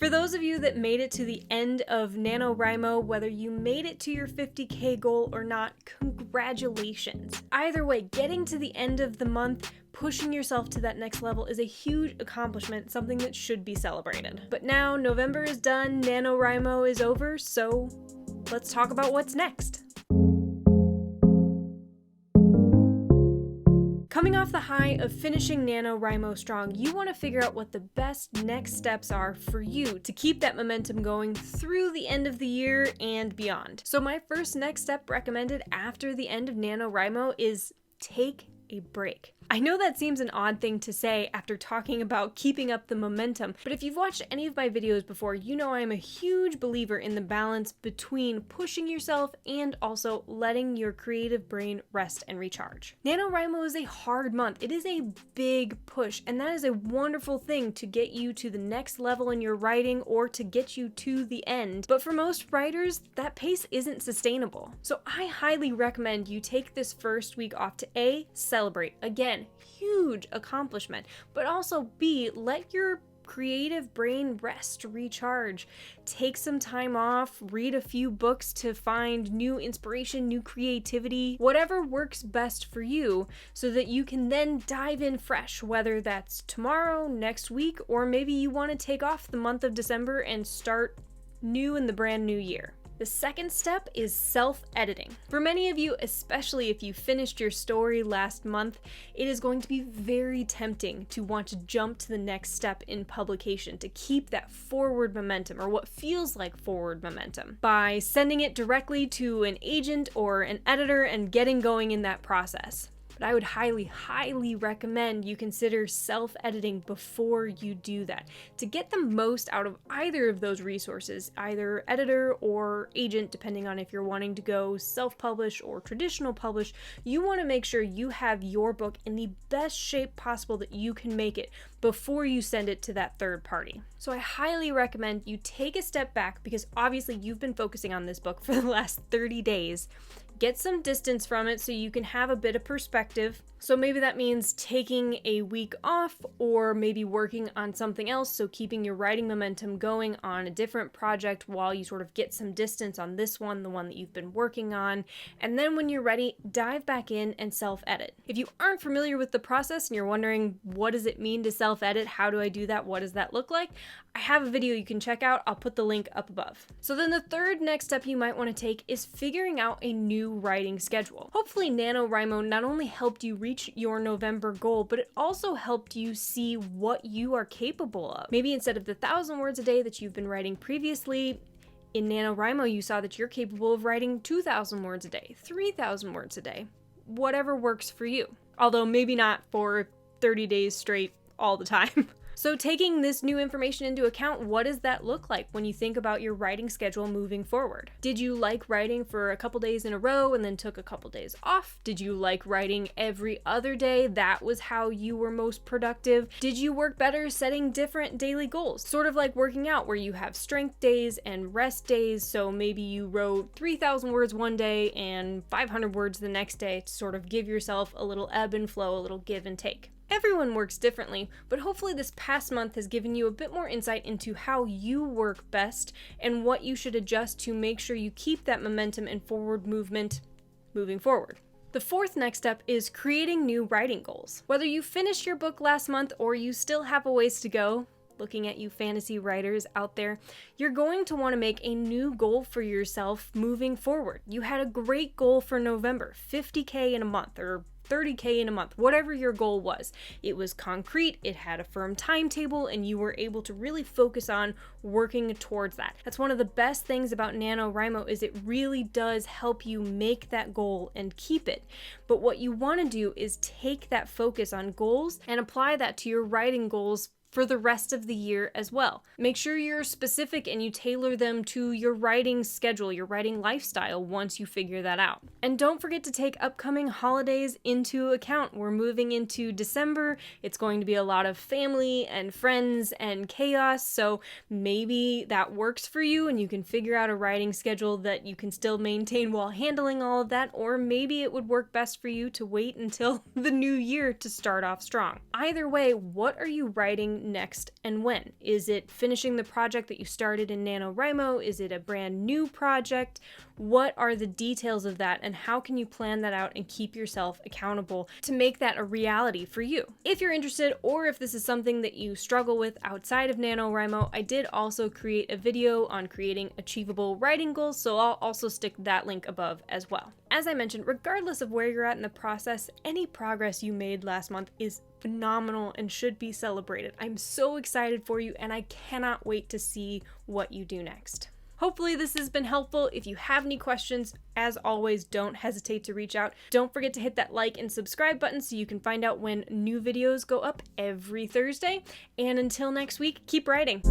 For those of you that made it to the end of NaNoWriMo, whether you made it to your 50K goal or not, congratulations. Either way, getting to the end of the month, pushing yourself to that next level is a huge accomplishment, something that should be celebrated. But now November is done, NaNoWriMo is over, so let's talk about what's next. Coming off the high of finishing NaNoWriMo strong, you want to figure out what the best next steps are for you to keep that momentum going through the end of the year and beyond. So my first next step recommended after the end of NaNoWriMo is take a break. I know that seems an odd thing to say after talking about keeping up the momentum, but if you've watched any of my videos before, you know I am a huge believer in the balance between pushing yourself and also letting your creative brain rest and recharge. NaNoWriMo is a hard month. It is a big push, and that is a wonderful thing to get you to the next level in your writing or to get you to the end. But for most writers, that pace isn't sustainable. So I highly recommend you take this first week off to A, celebrate. Again, huge accomplishment, but also B, let your creative brain rest, recharge, take some time off, read a few books to find new inspiration, new creativity, whatever works best for you so that you can then dive in fresh, whether that's tomorrow, next week, or maybe you want to take off the month of December and start new in the brand new year. The second step is self-editing. For many of you, especially if you finished your story last month, it is going to be very tempting to want to jump to the next step in publication to keep that forward momentum, or what feels like forward momentum, by sending it directly to an agent or an editor and getting going in that process. But I would highly recommend you consider self-editing before you do that. To get the most out of either of those resources, either editor or agent, depending on if you're wanting to go self-publish or traditional publish, you want to make sure you have your book in the best shape possible that you can make it before you send it to that third party. So I highly recommend you take a step back, because obviously you've been focusing on this book for the last 30 days. Get some distance from it so you can have a bit of perspective. So maybe that means taking a week off, or maybe working on something else, so keeping your writing momentum going on a different project while you sort of get some distance on this one, the one that you've been working on. And then when you're ready, dive back in and self-edit. If you aren't familiar with the process and you're wondering, what does it mean to self-edit? How do I do that? What does that look like? I have a video you can check out. I'll put the link up above. So then the third next step you might want to take is figuring out a new writing schedule. Hopefully NaNoWriMo not only helped you reach your November goal, but it also helped you see what you are capable of. Maybe instead of the 1,000 words a day that you've been writing previously, in NaNoWriMo you saw that you're capable of writing 2,000 words a day, 3,000 words a day, whatever works for you. Although maybe not for 30 days straight all the time. So taking this new information into account, what does that look like when you think about your writing schedule moving forward? Did you like writing for a couple days in a row and then took a couple days off? Did you like writing every other day? That was how you were most productive. Did you work better setting different daily goals? Sort of like working out, where you have strength days and rest days. So maybe you wrote 3,000 words one day and 500 words the next day to sort of give yourself a little ebb and flow, a little give and take. Everyone works differently, but hopefully this past month has given you a bit more insight into how you work best and what you should adjust to make sure you keep that momentum and forward movement moving forward. The fourth next step is creating new writing goals. Whether you finished your book last month or you still have a ways to go, looking at you fantasy writers out there, you're going to want to make a new goal for yourself moving forward. You had a great goal for November, 50K in a month, or 30K in a month, whatever your goal was. It was concrete, it had a firm timetable, and you were able to really focus on working towards that. That's one of the best things about NaNoWriMo, is it really does help you make that goal and keep it. But what you want to do is take that focus on goals and apply that to your writing goals for the rest of the year as well. Make sure you're specific and you tailor them to your writing schedule, your writing lifestyle once you figure that out. And don't forget to take upcoming holidays into account. We're moving into December. It's going to be a lot of family and friends and chaos, so maybe that works for you and you can figure out a writing schedule that you can still maintain while handling all of that, or maybe it would work best for you to wait until the new year to start off strong. Either way, what are you writing next and when? Is it finishing the project that you started in NaNoWriMo? Is it a brand new project? What are the details of that, and how can you plan that out and keep yourself accountable to make that a reality for you? If you're interested, or if this is something that you struggle with outside of NaNoWriMo, I did also create a video on creating achievable writing goals, so I'll also stick that link above as well. As I mentioned, regardless of where you're at in the process, any progress you made last month is phenomenal and should be celebrated. I'm so excited for you, and I cannot wait to see what you do next. Hopefully this has been helpful. If you have any questions, as always, don't hesitate to reach out. Don't forget to hit that like and subscribe button so you can find out when new videos go up every Thursday. And until next week, keep writing.